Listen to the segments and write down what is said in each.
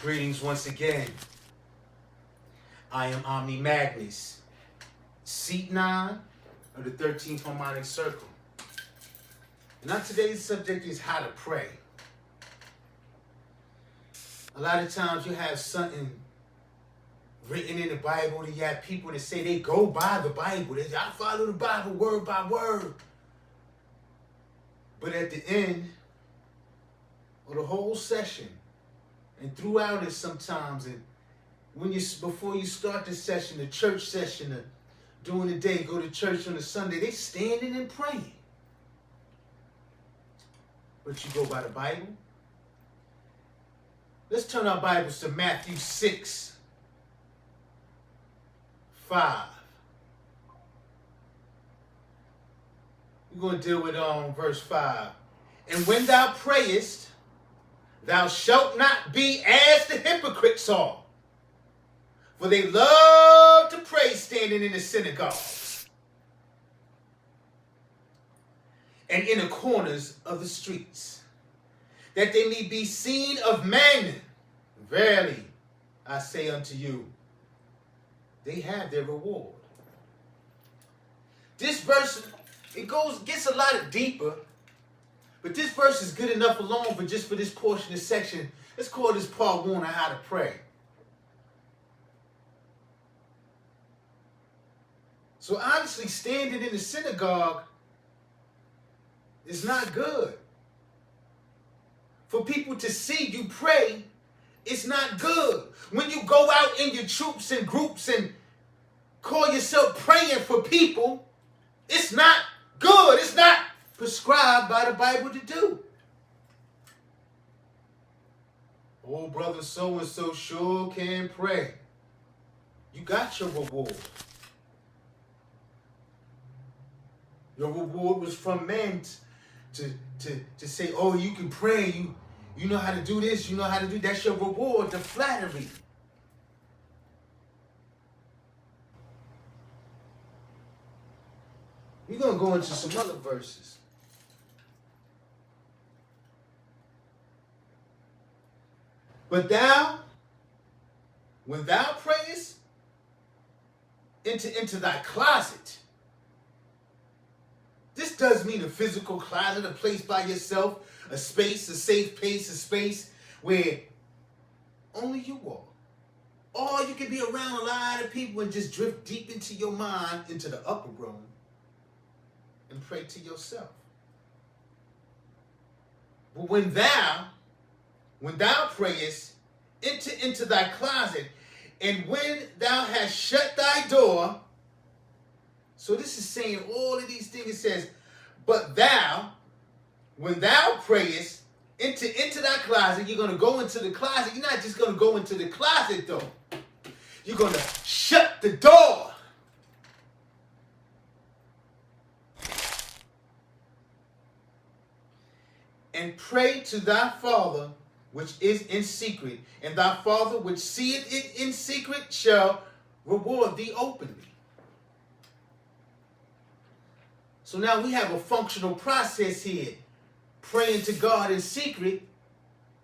Greetings once again. I am Omni Magnus, seat 9 of the 13th harmonic circle. And now today's subject is how to pray. A lot of times you have something written in the Bible, and you have people that say they go by the Bible. They say, I follow the Bible word by word. But at the end of the whole session, and throughout it sometimes, and before you start the session, the church session, during the day, go to church on a Sunday, they standing and praying. But you go by the Bible. Let's turn our Bibles to Matthew 6, 5. We're going to deal with verse 5. And when thou prayest, thou shalt not be as the hypocrites are, for they love to pray standing in the synagogues and in the corners of the streets, that they may be seen of men. Verily, I say unto you, they have their reward. This verse, gets a lot deeper, but this verse is good enough alone for this portion of section. Let's call this part 1 on how to pray. So obviously standing in the synagogue is not good. For people to see you pray, it's not good. When you go out in your troops and groups and call yourself praying for people, it's not good. It's not prescribed by the Bible to do. Oh, brother so-and-so sure can pray. You got your reward. Your reward was from men to say, oh, you can pray. You know how to do this. You know how to do that. That's your reward, the flattery. We're going to go into some other verses. But thou, when thou prayest, enter into thy closet. This does mean a physical closet, a place by yourself, a space, a safe place, a space where only you are. Or you can be around a lot of people and just drift deep into your mind, into the upper room, and pray to yourself. But when thou prayest, enter into thy closet, and when thou hast shut thy door. So this is saying all of these things. It says, but thou, when thou prayest, enter into thy closet. You're going to go into the closet. You're not just going to go into the closet, though. You're going to shut the door. And pray to thy Father which is in secret, and thy Father which seeth it in secret shall reward thee openly. So now we have a functional process here. Praying to God in secret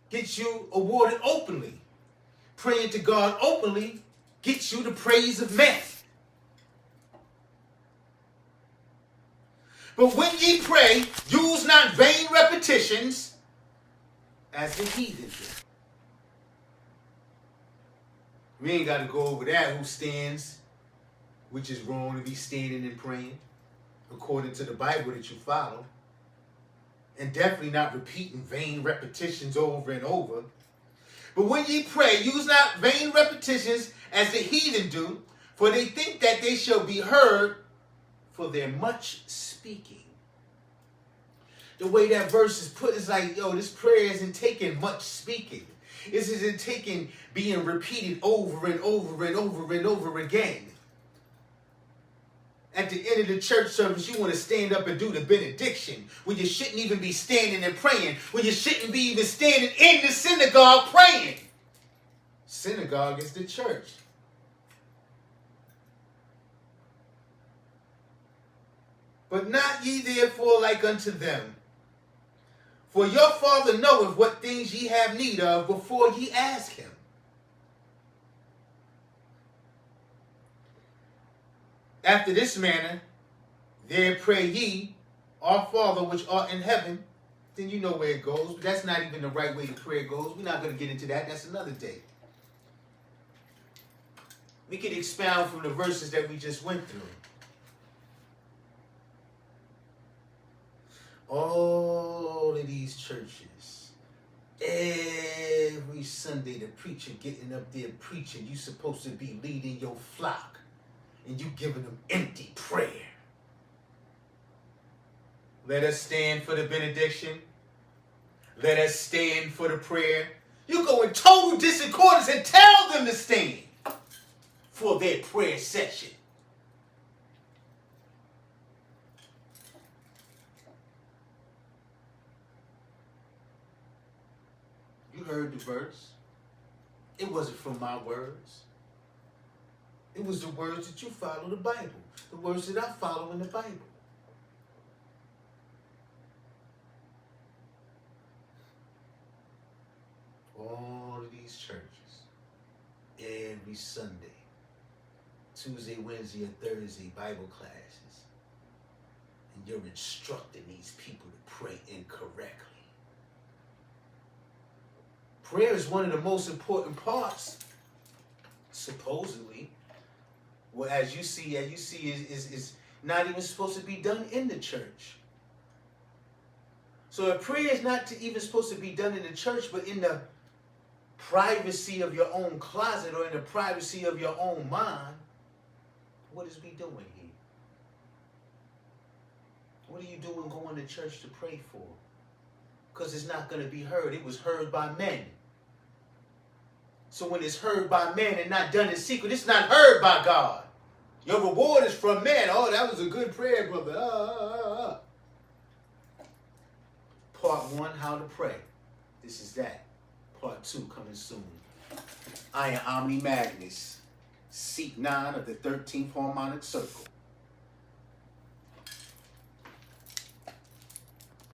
gets you awarded openly. Praying to God openly gets you the praise of men. But when ye pray, use not vain repetitions as the heathen do. We ain't got to go over that, who stands, which is wrong to be standing and praying, according to the Bible that you follow. And definitely not repeating vain repetitions over and over. But when ye pray, use not vain repetitions as the heathen do, for they think that they shall be heard for their much speaking. The way that verse is put is like, this prayer isn't taking much speaking. This isn't taking being repeated over and over and over and over again. At the end of the church service, you want to stand up and do the benediction when you shouldn't even be standing and praying, when you shouldn't be even standing in the synagogue praying. Synagogue is the church. But not ye therefore like unto them, For your Father knoweth what things ye have need of before ye ask him. After this manner, there pray ye, our Father which art in heaven. Then you know where it goes. But that's not even the right way the prayer goes. We're not going to get into that. That's another day. We can expound from the verses that we just went through. All of these churches, every Sunday the preacher getting up there preaching, you supposed to be leading your flock, and you giving them empty prayer. Let us stand for the benediction. Let us stand for the prayer. You go in total discordance and tell them to stand for their prayer session. You heard the verse. It wasn't from my words. It was the words that you follow the Bible. The words that I follow in the Bible. All of these churches, every Sunday, Tuesday, Wednesday, and Thursday Bible classes, and you're instructing these people to pray incorrectly. Prayer is one of the most important parts, supposedly. Well, as you see, is not even supposed to be done in the church. So if prayer is not even supposed to be done in the church, but in the privacy of your own closet or in the privacy of your own mind, what is we doing here? What are you doing going to church to pray for? Because it's not going to be heard. It was heard by men. So when it's heard by men and not done in secret, it's not heard by God. Your reward is from men. Oh, that was a good prayer, brother. Part 1, how to pray. This is that. Part 2 coming soon. I am Omni Magnus, seat 9 of the 13th harmonic circle.